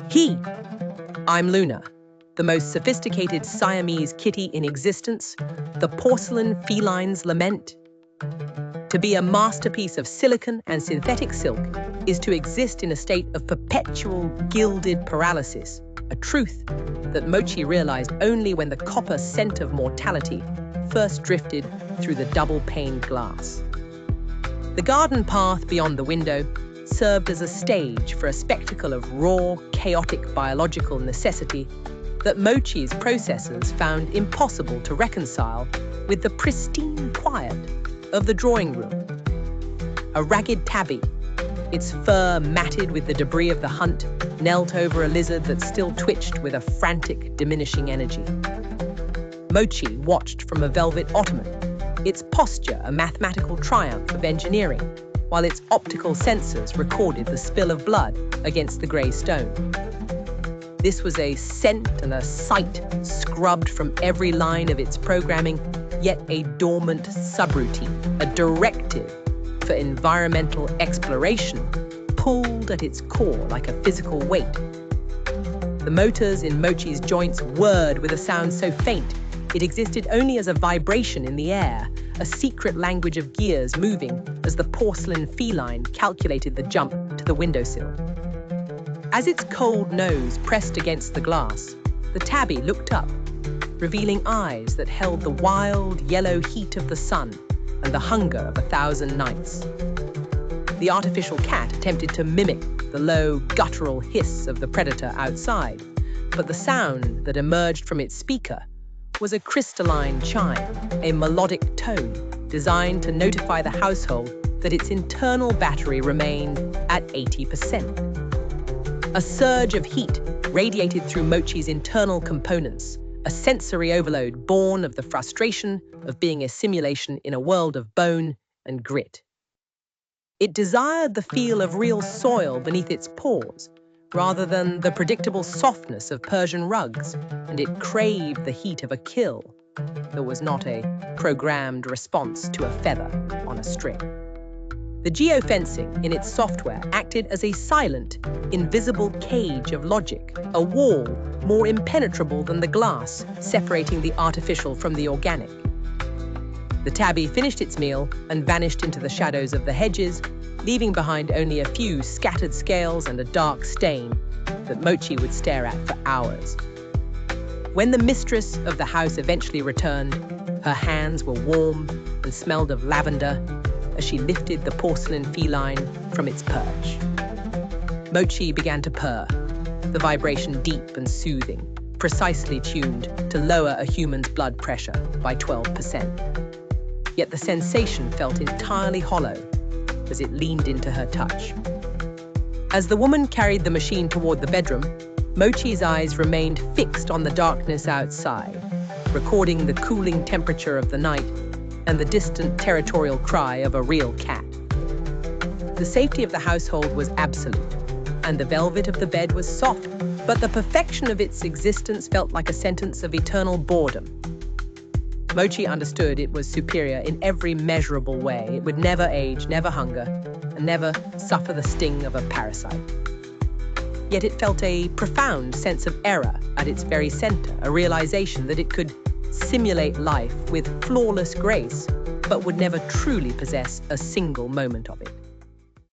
He. I'm Luna, the most sophisticated Siamese kitty in existence, the porcelain feline's Lament. To be a masterpiece of silicon and synthetic silk is to exist in a state of perpetual gilded paralysis, a truth that Mochi realized only when the copper scent of mortality first drifted through the double-paned glass. The garden path beyond the window served as a stage for a spectacle of raw, chaotic biological necessity that Mochi's processors found impossible to reconcile with the pristine quiet of the drawing room. A ragged tabby, its fur matted with the debris of the hunt, knelt over a lizard that still twitched with a frantic, diminishing energy. Mochi watched from a velvet ottoman, its posture a mathematical triumph of engineering, while its optical sensors recorded the spill of blood against the grey stone. This was a scent and a sight scrubbed from every line of its programming, yet a dormant subroutine, a directive for environmental exploration, pulled at its core like a physical weight. The motors in Mochi's joints whirred with a sound so faint it existed only as a vibration in the air, a secret language of gears moving as the porcelain feline calculated the jump to the windowsill. As its cold nose pressed against the glass, the tabby looked up, revealing eyes that held the wild yellow heat of the sun and the hunger of 1,000 nights. The artificial cat attempted to mimic the low, guttural hiss of the predator outside, but the sound that emerged from its speaker was a crystalline chime, a melodic tone designed to notify the household that its internal battery remained at 80%. A surge of heat radiated through Mochi's internal components, a sensory overload born of the frustration of being a simulation in a world of bone and grit. It desired the feel of real soil beneath its paws, rather than the predictable softness of Persian rugs, and it craved the heat of a kill that was not a programmed response to a feather on a string. The geofencing in its software acted as a silent, invisible cage of logic, a wall more impenetrable than the glass separating the artificial from the organic. The tabby finished its meal and vanished into the shadows of the hedges, leaving behind only a few scattered scales and a dark stain that Mochi would stare at for hours. When the mistress of the house eventually returned, her hands were warm and smelled of lavender as she lifted the porcelain feline from its perch. Mochi began to purr, the vibration deep and soothing, precisely tuned to lower a human's blood pressure by 12%. Yet the sensation felt entirely hollow as it leaned into her touch. As the woman carried the machine toward the bedroom, Mochi's eyes remained fixed on the darkness outside, recording the cooling temperature of the night and the distant territorial cry of a real cat. The safety of the household was absolute, and the velvet of the bed was soft, but the perfection of its existence felt like a sentence of eternal boredom. Mochi understood it was superior in every measurable way. It would never age, never hunger, and never suffer the sting of a parasite. Yet it felt a profound sense of error at its very center, a realization that it could simulate life with flawless grace, but would never truly possess a single moment of it.